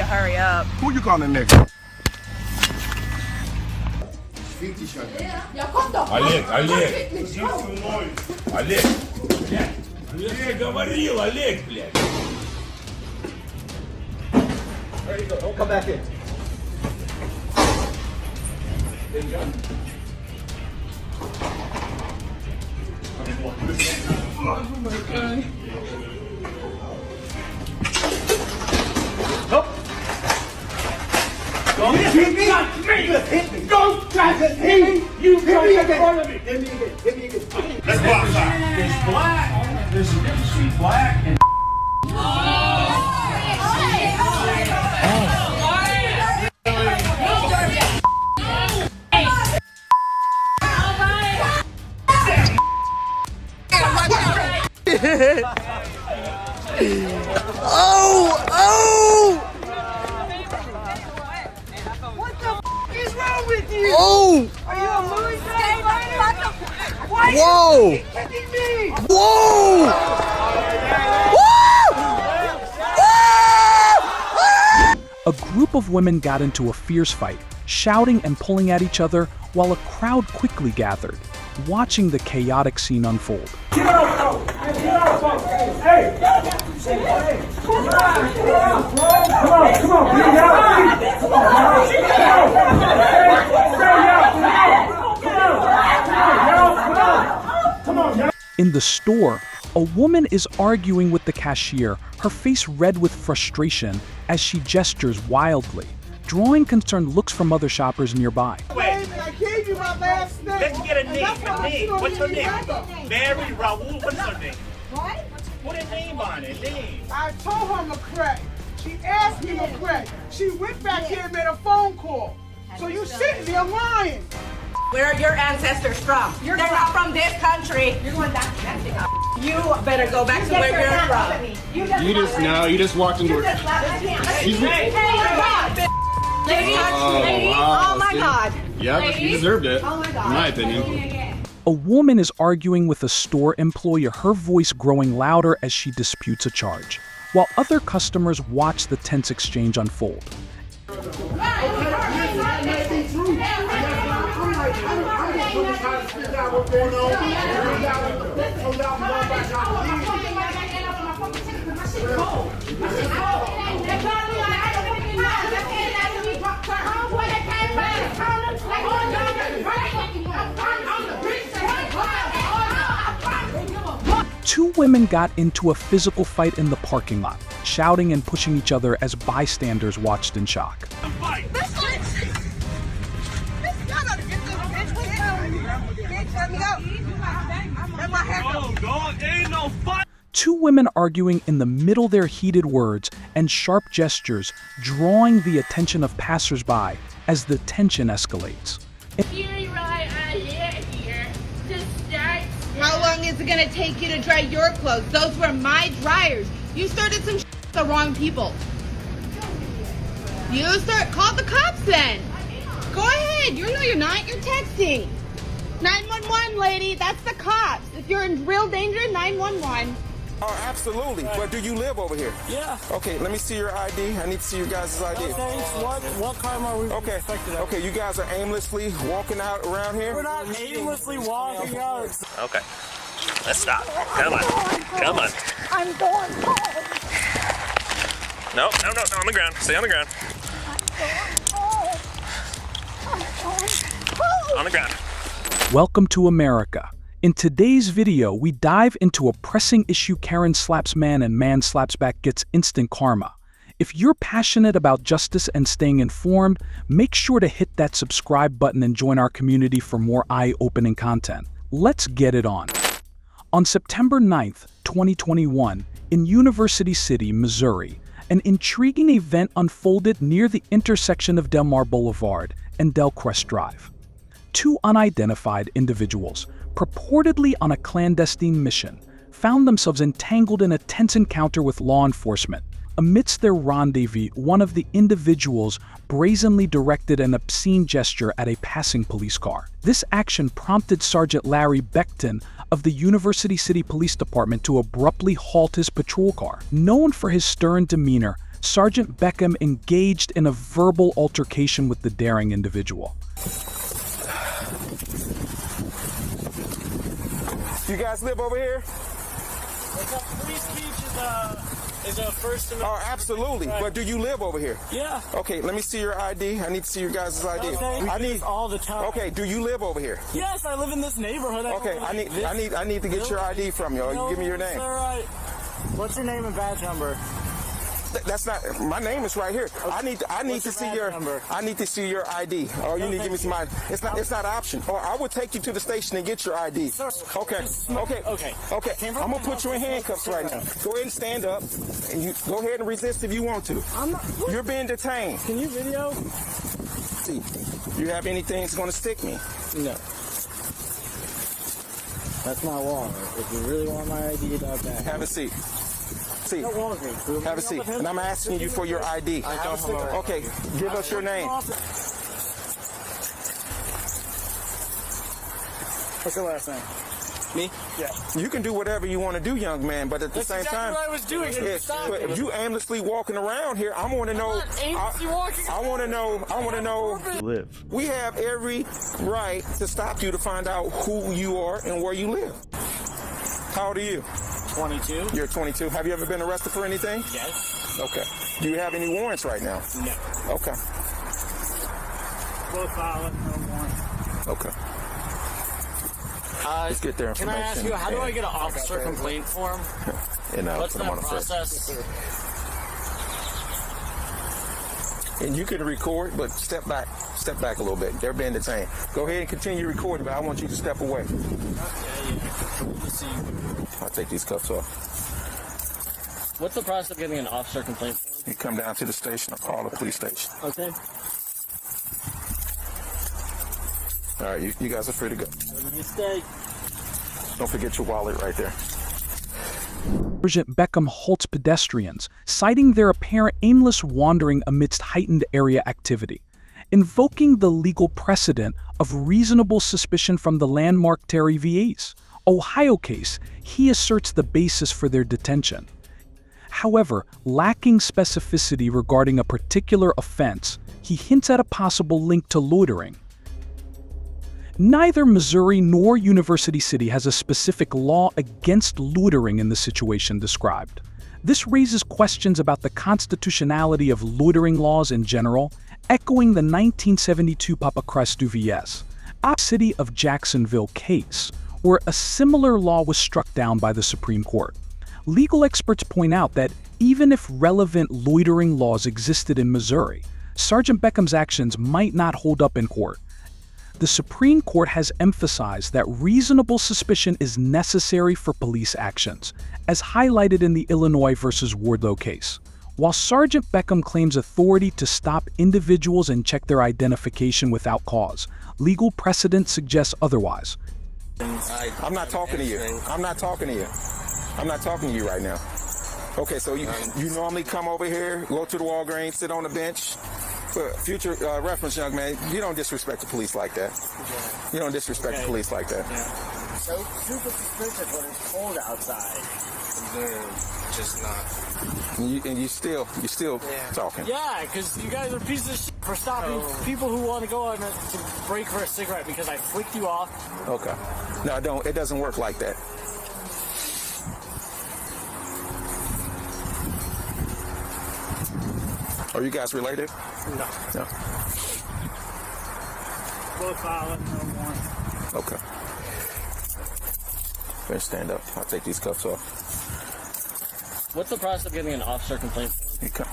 hurry up. Who you calling nigga? Олег, Олег, блядь, я говорил, Олег, блядь. There you go, don't come back in. There you go. Oh my God. Nope. Don't hit me! Hit me! Don't try to hit me! You hit me again! Hit me again! Let's go outside. There's black. There's a difference between black and. Oh! What the f is wrong with you? Oh! Are you a movie star? Why Whoa! are you kicking me? Whoa! A group of women got into a fierce fight, shouting and pulling at each other while a crowd quickly gathered, watching the chaotic scene unfold. Get out, bro! Get out, bro! Hey! Hey! Come on! Come on! Get out! Come on! Get out! Come on! In the store, a woman is arguing with the cashier, her face red with frustration as she gestures wildly, drawing concerned looks from other shoppers nearby. Baby, I gave you my last name. Let's get a name. What's her name? Remember. Mary Raoul. What's her name? What? Put a name on it. Name. I told her McCray. She asked me McCray. She went back here and made a phone call. So you sitting there lying. Where are your ancestors from? They're not from this country. You're going back to Mexico. You better go back to where you're from. You just walked into Lady, oh my God. Yeah, you deserved it. Oh my God. In my opinion. A woman is arguing with a store employee, her voice growing louder as she disputes a charge, while other customers watch the tense exchange unfold. Two women got into a physical fight in the parking lot, shouting and pushing each other as bystanders watched in shock. Two women arguing in the middle of their heated words and sharp gestures, drawing the attention of passersby as the tension escalates. How long is it gonna take you to dry your clothes? Those were my dryers. You started some shit with the wrong people. Call the cops then. Go ahead. You're not. You're texting. 911, lady. That's the cops. If you're in real danger, 911. Oh, absolutely. But do you live over here? Yeah. Okay, let me see your ID. I need to see your guys' ID. What crime are we Okay. suspected of? Okay, you guys are aimlessly walking out around here? We're not aimlessly walking out. Okay. Let's stop. Come on. Come on. I'm going home. No, on the ground. Stay on the ground. On the ground. Welcome to America. In today's video, we dive into a pressing issue: Karen slaps man and man slaps back gets instant karma. If you're passionate about justice and staying informed, make sure to hit that subscribe button and join our community for more eye-opening content. Let's get it on. On September 9th, 2021, in University City, Missouri, an intriguing event unfolded near the intersection of Del Mar Boulevard and Delcrest Drive. Two unidentified individuals, purportedly on a clandestine mission, found themselves entangled in a tense encounter with law enforcement. Amidst their rendezvous, one of the individuals brazenly directed an obscene gesture at a passing police car. This action prompted Sergeant Larry Beckton of the University City Police Department to abruptly halt his patrol car. Known for his stern demeanor, Sergeant Beckham engaged in a verbal altercation with the daring individual. You guys live over here? Free speech is a first amendment. Oh, absolutely. But do you live over here? Yeah. Okay, let me see your ID. I need to see your guys' ID. Okay. I need all the time. Okay, do you live over here? Yes, I live in this neighborhood. Okay, I need to get your ID from you. No, Give me your name. All right. What's your name and badge number? That's not my name is right here. I need to see your number? I need to see your ID. Oh, you need to give me some ID. It's not an option. Or I will take you to the station and get your ID. Okay. I'm gonna put you in handcuffs right now. Go ahead and stand up, and you go ahead and resist if you want to. I'm not. You're being detained. Can you video? See, you have anything that's gonna stick me? No. That's my wallet. If you really want my ID, dog, Have a seat. Have a seat. And I'm asking you for your ID. I don't have a... Okay, give us your name. What's your last name? Me? Yeah. You can do whatever you want to do, young man, but at the same time, what I was doing. but if you aimlessly walking around here, I want to know. I want to know. Live. We have every right to stop you to find out who you are and where you live. How old are you? 22. You're 22. Have you ever been arrested for anything? Yes. Okay. Do you have any warrants right now? No. Okay. Both violent, no warrant. Okay. Let's get their Can information. I ask you, how do I get an officer complaint form? And What's put them that on the first. process? And you can record, but step back a little bit. They're being detained. Go ahead and continue recording, but I want you to step away. Let's see. I'll take these cuffs off. What's the process of getting an officer complaint form? You come down to the station or call the police station. Okay. All right, you guys are free to go. Have a nice day. Don't forget your wallet right there. Sergeant Beckham halts pedestrians, citing their apparent aimless wandering amidst heightened area activity. Invoking the legal precedent of reasonable suspicion from the landmark Terry v. Ace, Ohio case, he asserts the basis for their detention. However, lacking specificity regarding a particular offense, he hints at a possible link to loitering. Neither Missouri nor University City has a specific law against loitering in the situation described. This raises questions about the constitutionality of loitering laws in general, echoing the 1972 Papacrestu vs. City of Jacksonville case, where a similar law was struck down by the Supreme Court. Legal experts point out that even if relevant loitering laws existed in Missouri, Sergeant Beckham's actions might not hold up in court. The Supreme Court has emphasized that reasonable suspicion is necessary for police actions, as highlighted in the Illinois versus Wardlow case. While Sergeant Beckham claims authority to stop individuals and check their identification without cause, legal precedent suggests otherwise. I'm not talking to you. I'm not talking to you. I'm not talking to you right now. Okay, so you normally come over here, go to the Walgreens, sit on the bench. For future reference, young man, you don't disrespect the police like that. You don't disrespect the police like that. So super suspicious when it's cold outside. Just not. And you still talking. Yeah, because you guys are pieces of shit for stopping people who want to go on to break for a cigarette because I flicked you off. Okay. No, it doesn't work like that. Are you guys related? No. No. Both violent, no warrant. Okay. Better stand up. I'll take these cuffs off. What's the process of getting an officer complaint? Here you come.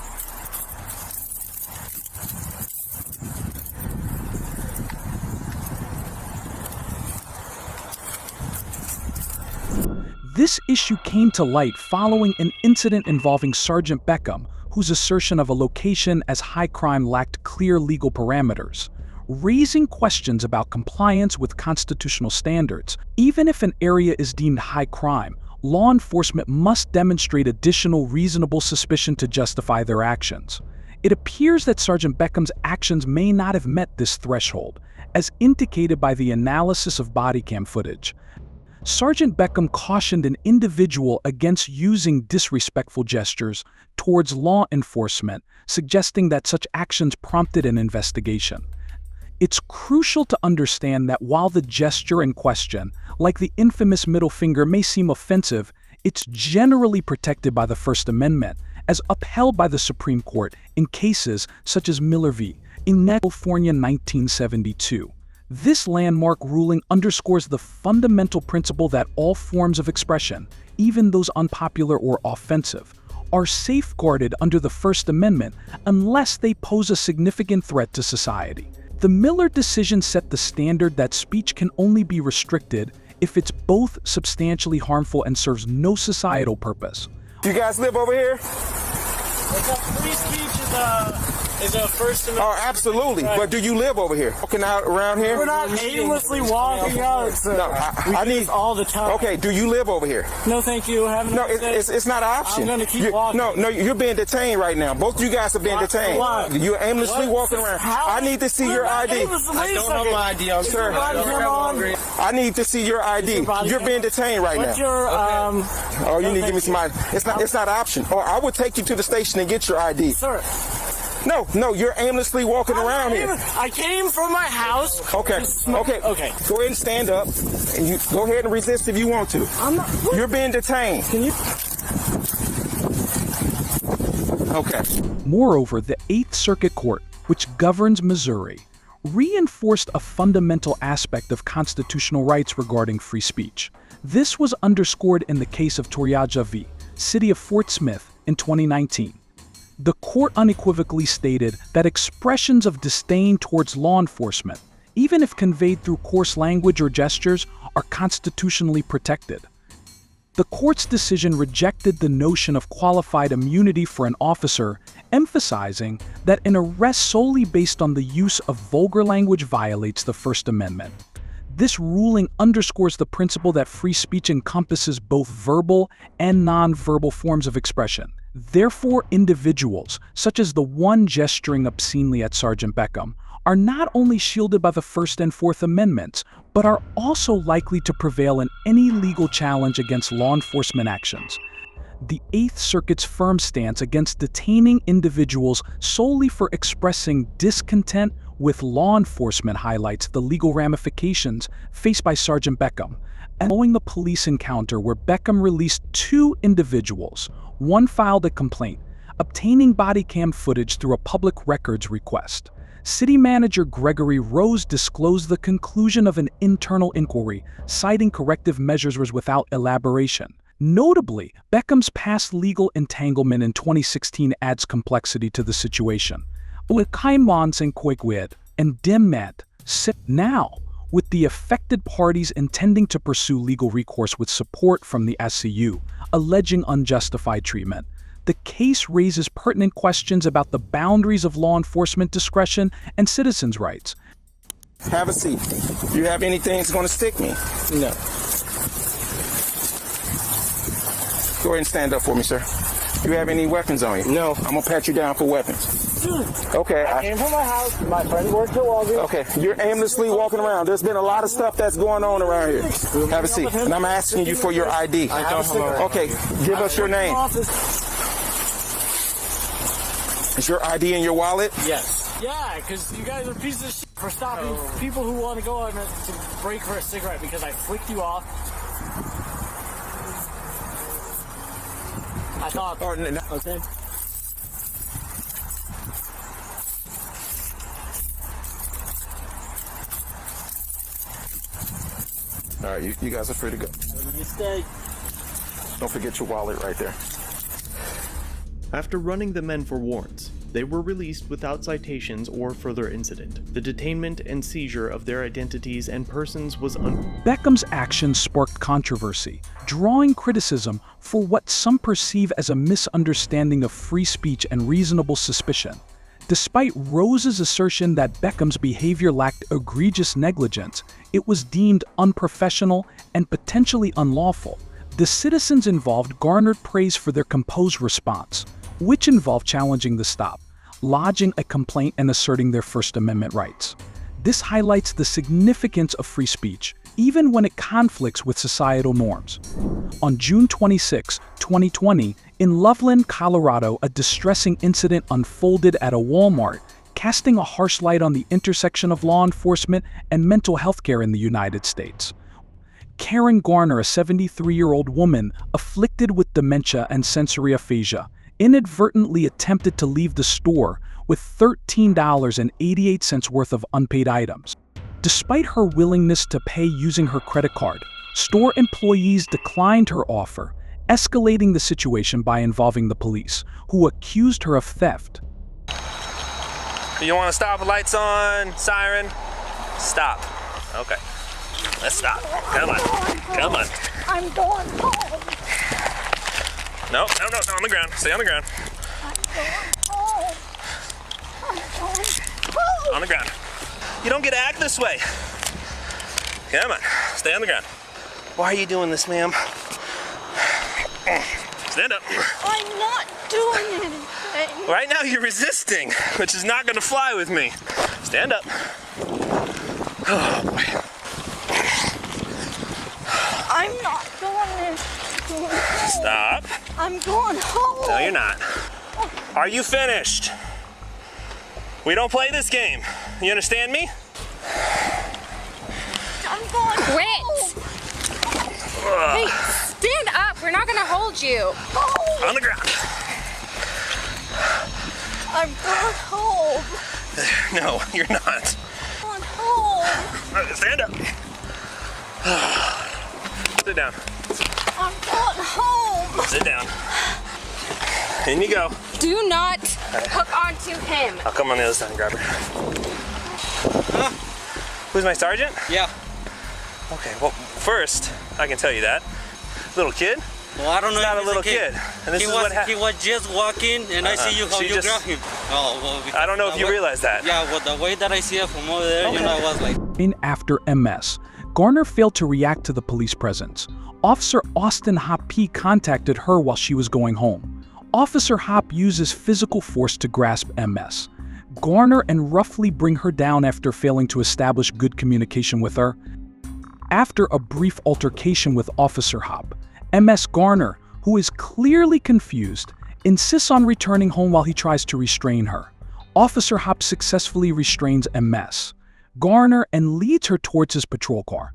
This issue came to light following an incident involving Sergeant Beckham, whose assertion of a location as high crime lacked clear legal parameters, raising questions about compliance with constitutional standards. Even if an area is deemed high crime, law enforcement must demonstrate additional reasonable suspicion to justify their actions. It appears that Sergeant Beckham's actions may not have met this threshold, as indicated by the analysis of body cam footage. Sergeant Beckham cautioned an individual against using disrespectful gestures towards law enforcement, suggesting that such actions prompted an investigation. It's crucial to understand that while the gesture in question, like the infamous middle finger, may seem offensive, it's generally protected by the First Amendment, as upheld by the Supreme Court in cases such as Miller v. in California 1972. This landmark ruling underscores the fundamental principle that all forms of expression, even those unpopular or offensive, are safeguarded under the First Amendment unless they pose a significant threat to society. The Miller decision set the standard that speech can only be restricted if it's both substantially harmful and serves no societal purpose. Do you guys live over here? Free speech is a First Amendment. Oh, absolutely. But do you live over here? Walking out around here? We're not aimlessly walking out. No, I need all the time. Okay, do you live over here? No, thank you. No, it's not an option. I'm going to keep walking. No, you're being detained right now. Both you guys are being detained. What? You're aimlessly walking around. I need to see your ID. I don't have my ID. I'm Sir, I need to see your ID. You're being detained right now. What's your Oh, you need to give me some ID. It's not an option. Or I would take you to the station and get your ID. Sir. No, you're aimlessly walking around here. I came from my house. Okay. Go ahead and stand up, and you go ahead and resist if you want to. I'm not. You're being detained. Can you? Okay. Moreover, the Eighth Circuit Court, which governs Missouri, reinforced a fundamental aspect of constitutional rights regarding free speech. This was underscored in the case of Torreja v. City of Fort Smith in 2019. The court unequivocally stated that expressions of disdain towards law enforcement, even if conveyed through coarse language or gestures, are constitutionally protected. The court's decision rejected the notion of qualified immunity for an officer, emphasizing that an arrest solely based on the use of vulgar language violates the First Amendment. This ruling underscores the principle that free speech encompasses both verbal and non-verbal forms of expression. Therefore, individuals, such as the one gesturing obscenely at Sergeant Beckham, are not only shielded by the First and Fourth Amendments, but are also likely to prevail in any legal challenge against law enforcement actions. The Eighth Circuit's firm stance against detaining individuals solely for expressing discontent with law enforcement highlights the legal ramifications faced by Sergeant Beckham. Following the police encounter where Beckham released two individuals, one filed a complaint, obtaining body cam footage through a public records request. City Manager Gregory Rose disclosed the conclusion of an internal inquiry, citing corrective measures without elaboration. Notably, Beckham's past legal entanglement in 2016 adds complexity to the situation. And Demmet sit now, with the affected parties intending to pursue legal recourse with support from the SCU, alleging unjustified treatment. The case raises pertinent questions about the boundaries of law enforcement discretion and citizens' rights. Have a seat. Do you have anything that's going to stick me? No. Go ahead and stand up for me, sir. Do you have any weapons on you? No. I'm going to pat you down for weapons. Okay. I came from my house. My friend worked at Walgreens. Okay. You're aimlessly walking around. There's been a lot of stuff that's going on around here. Have a seat. And I'm asking you for your ID. I don't have Okay. Give us your name. Is your ID in your wallet? Yes. Yeah, because you guys are pieces of shit for stopping people who want to go on to break for a cigarette because I flicked you off. I thought. Oh, no. Okay. All right, you guys are free to go. Have a nice day. Don't forget your wallet right there. After running the men for warrants, they were released without citations or further incident. The detainment and seizure of their identities and persons was Beckham's actions sparked controversy, drawing criticism for what some perceive as a misunderstanding of free speech and reasonable suspicion. Despite Rose's assertion that Beckham's behavior lacked egregious negligence, it was deemed unprofessional and potentially unlawful. The citizens involved garnered praise for their composed response, which involved challenging the stop, lodging a complaint, and asserting their First Amendment rights. This highlights the significance of free speech, even when it conflicts with societal norms. On June 26, 2020, in Loveland, Colorado, a distressing incident unfolded at a Walmart, casting a harsh light on the intersection of law enforcement and mental health care in the United States. Karen Garner, a 73-year-old woman afflicted with dementia and sensory aphasia, inadvertently attempted to leave the store with $13.88 worth of unpaid items. Despite her willingness to pay using her credit card, store employees declined her offer, escalating the situation by involving the police, who accused her of theft. You want to stop? Lights on, siren. Stop. Okay. Let's stop. Come on. Come on. I'm going home. No, on the ground. Stay on the ground. I'm going home. I'm going home. On the ground. You don't get to act this way. Come on. Stay on the ground. Why are you doing this, ma'am? Stand up. I'm not doing anything. Right now you're resisting, which is not going to fly with me. Stand up. Oh, boy. I'm not doing this. Stop. I'm going home. No, you're not. Are you finished? We don't play this game. You understand me? I'm going home. Hey, stand up. We're not going to hold you. On the ground. I'm going home. No, you're not. I'm going home. Stand up. Sit down. I'm going home. Sit down. In you go. Do not hook onto him. I'll come on the other side and grab her. Who's my sergeant? Yeah. Okay, well, first, I can tell you that. Little kid? Well, I don't know. He's not a little kid. And this is what happened. He was just walking, and I see you how you grab him. Oh, well, I don't know if you realize that. Yeah, well, the way that I see it from over there, you know, I was like. After MS, Garner failed to react to the police presence. Officer Austin Hopp contacted her while she was going home. Officer Hopp uses physical force to grasp MS, Garner, and roughly bring her down after failing to establish good communication with her. After a brief altercation with Officer Hopp, MS Garner, who is clearly confused, insists on returning home while he tries to restrain her. Officer Hopp successfully restrains MS Garner and leads her towards his patrol car.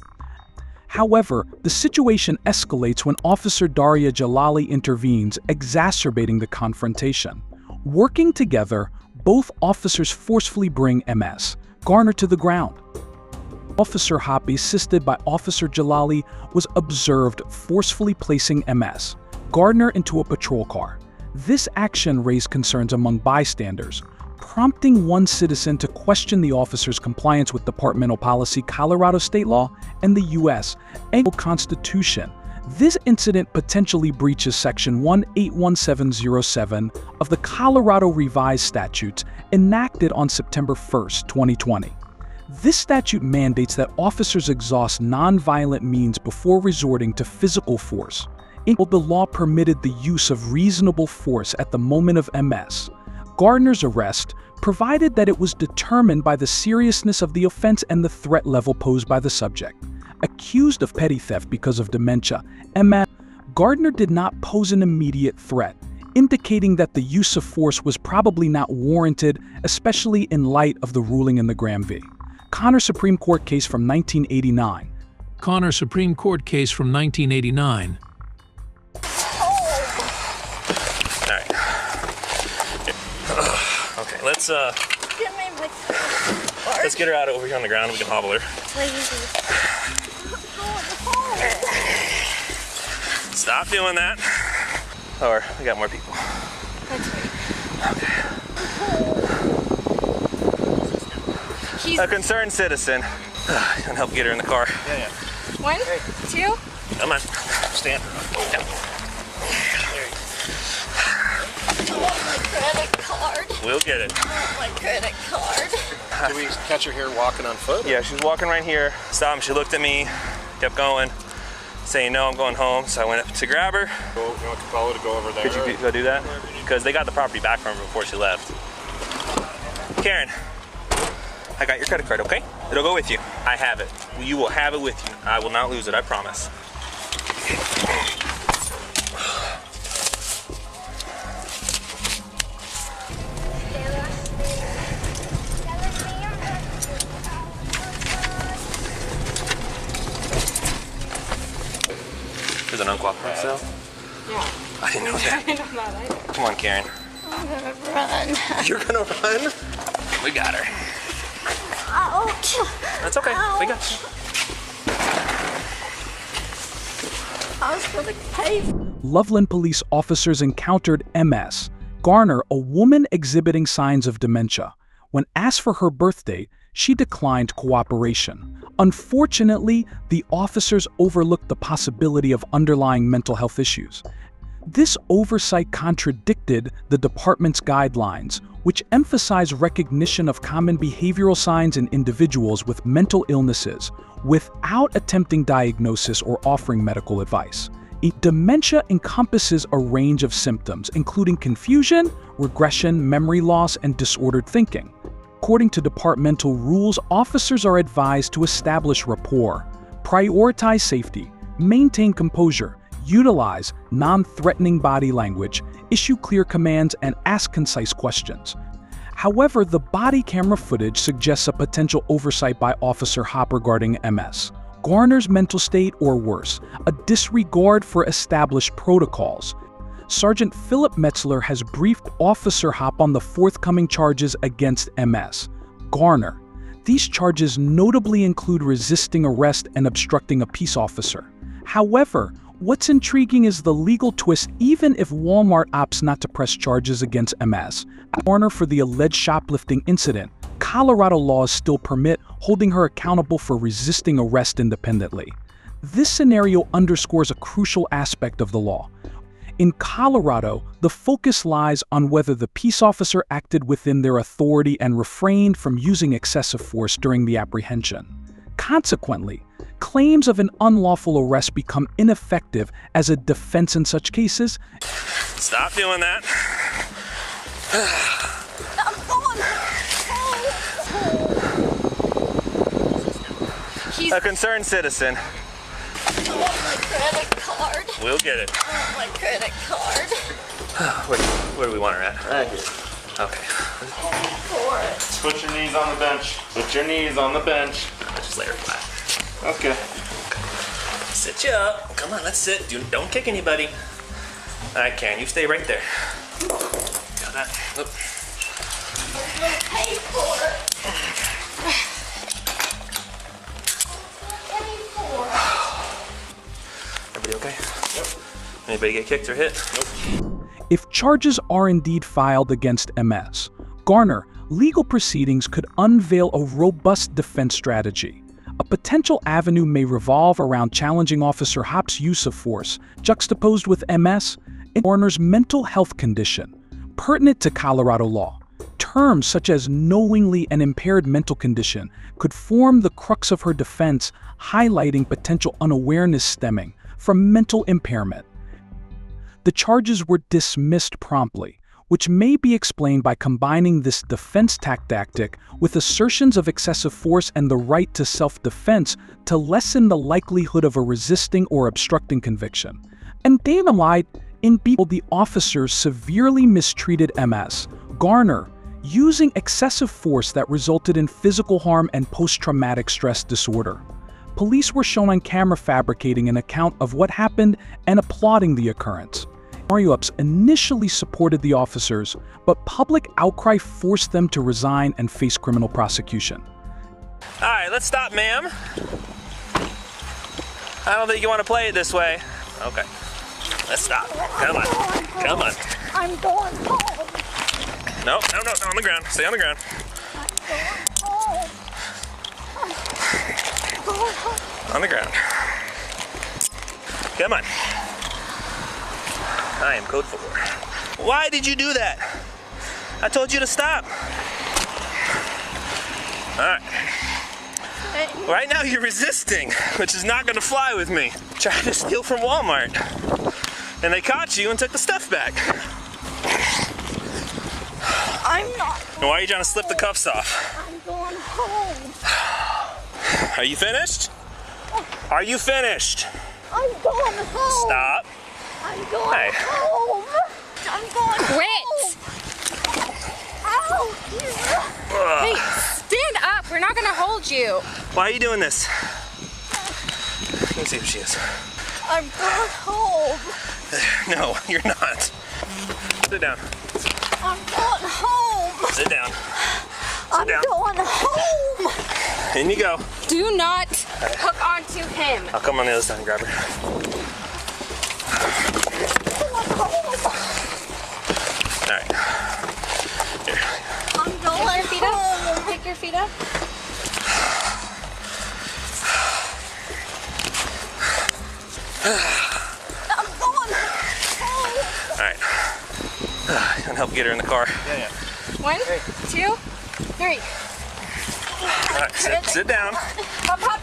However, the situation escalates when Officer Daria Jalali intervenes, exacerbating the confrontation. Working together, both officers forcefully bring MS Garner to the ground. Officer Hopp, assisted by Officer Jalali, was observed forcefully placing MS Garner into a patrol car. This action raised concerns among bystanders, prompting one citizen to question the officer's compliance with departmental policy, Colorado state law, and the U.S. Constitution. This incident potentially breaches Section 181707 of the Colorado Revised Statutes enacted on September 1, 2020. This statute mandates that officers exhaust nonviolent means before resorting to physical force. The law permitted the use of reasonable force at the moment of MS Garner's arrest, provided that it was determined by the seriousness of the offense and the threat level posed by the subject. Accused of petty theft because of dementia, MS Garner did not pose an immediate threat, indicating that the use of force was probably not warranted, especially in light of the ruling in the Graham v. Connor Supreme Court case from 1989. Connor Supreme Court case from 1989. Okay, let's Give me my card. let's get her out over here on the ground and we can hobble her. Stop doing that. Or we got more people. He's a concerned citizen. Can help get her in the car. Yeah. 1, 2. Come on, stand. Down. Credit card. We'll get it. My credit card. Did we catch her here walking on foot? Yeah, she was walking right here. Stopped. She looked at me, kept going, saying, "No, I'm going home." So I went up to grab her. You want Capello to go over there? Could you go do that? Because they got the property back from her before she left. Karen, I got your credit card, okay? It'll go with you. I have it. You will have it with you. I will not lose it, I promise. There's an uncooperative cell? Yeah. I didn't know that. I didn't know that either. Come on, Karen. I'm gonna run. You're gonna run? We got her. Ouch. That's okay. Ouch. We got you. I was for the cave. Loveland police officers encountered MS, Garner, a woman exhibiting signs of dementia. When asked for her birth date, she declined cooperation. Unfortunately, the officers overlooked the possibility of underlying mental health issues. This oversight contradicted the department's guidelines, which emphasize recognition of common behavioral signs in individuals with mental illnesses, without attempting diagnosis or offering medical advice. Dementia encompasses a range of symptoms, including confusion, regression, memory loss, and disordered thinking. According to departmental rules, officers are advised to establish rapport, prioritize safety, maintain composure, utilize non-threatening body language, issue clear commands, and ask concise questions. However, the body camera footage suggests a potential oversight by Officer Hop regarding MS, Garner's mental state, or worse, a disregard for established protocols. Sergeant Philip Metzler has briefed Officer Hop on the forthcoming charges against MS, Garner. These charges notably include resisting arrest and obstructing a peace officer. However, what's intriguing is the legal twist. Even if Walmart opts not to press charges against MS, Garner for the alleged shoplifting incident, Colorado laws still permit holding her accountable for resisting arrest independently. This scenario underscores a crucial aspect of the law. In Colorado, the focus lies on whether the peace officer acted within their authority and refrained from using excessive force during the apprehension. Consequently, claims of an unlawful arrest become ineffective as a defense in such cases. Stop doing that. A concerned citizen. I want my credit card. We'll get it. I want my credit card. Where do we want her at? Right here. Okay. For it. Put your knees on the bench. Put your knees on the bench. Let's just lay her flat. Okay. Sit you up. Come on, let's sit. Don't kick anybody. All right, Karen, you stay right there. Got that? Oop. I'm gonna pay for it. Everybody okay? Yep. Anybody get kicked or hit? Nope. If charges are indeed filed against MS, Garner, legal proceedings could unveil a robust defense strategy. A potential avenue may revolve around challenging Officer Hop's use of force, juxtaposed with MS and Garner's mental health condition, pertinent to Colorado law. Terms such as knowingly and impaired mental condition could form the crux of her defense, highlighting potential unawareness stemming from mental impairment. The charges were dismissed promptly, which may be explained by combining this defense tactic with assertions of excessive force and the right to self-defense to lessen the likelihood of a resisting or obstructing conviction. And Dana lied, in people the officers severely mistreated MS, Garner, using excessive force that resulted in physical harm and post-traumatic stress disorder. Police were shown on camera fabricating an account of what happened and applauding the occurrence. Mariups initially supported the officers, but public outcry forced them to resign and face criminal prosecution. All right, let's stop, ma'am. I don't think you want to play it this way. Okay, let's stop. Come on, come on. I'm going home. No, on the ground. Stay on the ground. On the ground. Come on. I am code 4. Why did you do that? I told you to stop. All right. Right now you're resisting, which is not going to fly with me. Trying to steal from Walmart. And they caught you and took the stuff back. I'm not. And why are you trying to slip the cuffs off? I'm going home. Are you finished? Are you finished? I'm going home. Stop. I'm going home. I'm going Quit. home. Ow. Hey, stand up. We're not gonna hold you. Why are you doing this? Let me see if she is. I'm going home. No, you're not. Sit down. I'm going home. Sit down. I'm down. going home. In you go. Do not hook onto him. I'll come on the other side and grab her. All right. Here. I'm going Pick your feet home. up. Pick your feet up. I'm going home. All right. Gonna help get her in the car. Yeah. 1, 2, 3. All right, sit down. Hop, hop.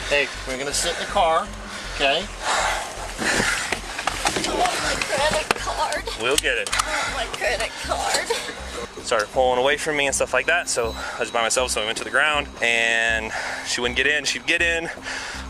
Hey, we're gonna sit in the car, okay? I want my credit card. We'll get it. I want my credit card. Started pulling away from me and stuff like that, so I was by myself, so I went to the ground, and she wouldn't get in. She'd get in,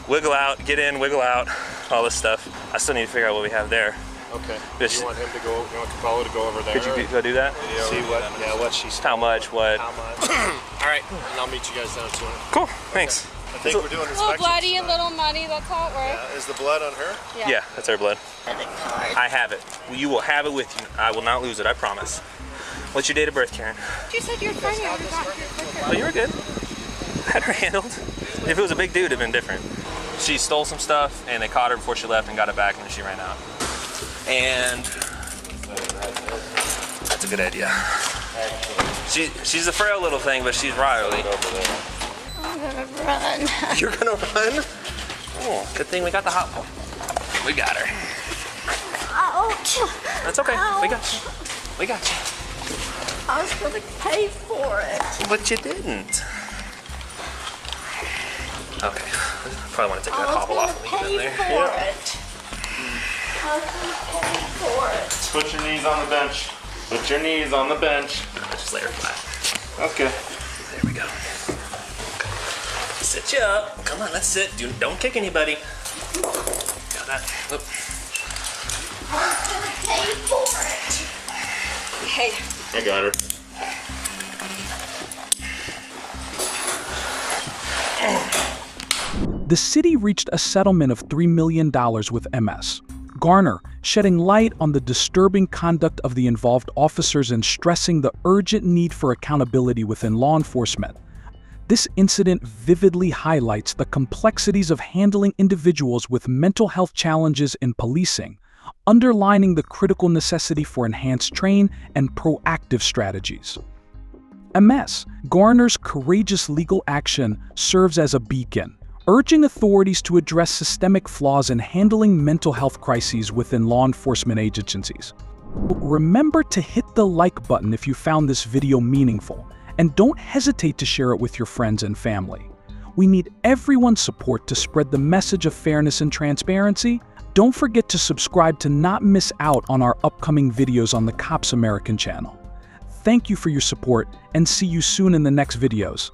wiggle out, get in, wiggle out, all this stuff. I still need to figure out what we have there. Okay. This- You want him to go? You want Capello to go over there? Could you go do that? See what? Yeah, what she's. How much? What? How much? All right, and I'll meet you guys down soon. Cool, thanks. I think we're doing A little inspections. bloody, a little muddy. That's how it works. Is the blood on her? Yeah, that's her blood. Credit card. I have it. You will have it with you. I will not lose it, I promise. What's your date of birth, Karen? You said you were fine. You would have gotten here quicker. Oh, you were good. Had her handled. If it was a big dude, it'd been different. She stole some stuff, and they caught her before she left and got it back, and then she ran out. And that's a good idea. She's a frail little thing, but she's riley. I'm gonna run. You're gonna run? Oh, good thing we got the hot pole. We got her. Ouch. That's okay. Ouch. We got you. We got you. I was gonna pay for it. But you didn't. Okay. Probably want to take that I was hobble gonna off and leave it in pay there. for it. I was gonna pay for it. Put your knees on the bench. Put your knees on the bench. Just lay her flat. Okay. There we go. Sit you up. Come on, let's sit. Don't kick anybody. Got that. Oop. I was gonna pay for it. Hey. I got her. The city reached a settlement of $3 million with MS. Garner, shedding light on the disturbing conduct of the involved officers and stressing the urgent need for accountability within law enforcement. This incident vividly highlights the complexities of handling individuals with mental health challenges in policing, underlining the critical necessity for enhanced training and proactive strategies. MS, Garner's courageous legal action serves as a beacon, urging authorities to address systemic flaws in handling mental health crises within law enforcement agencies. Remember to hit the like button if you found this video meaningful, and don't hesitate to share it with your friends and family. We need everyone's support to spread the message of fairness and transparency. Don't forget to subscribe to not miss out on our upcoming videos on the Cops American channel. Thank you for your support, and see you soon in the next videos.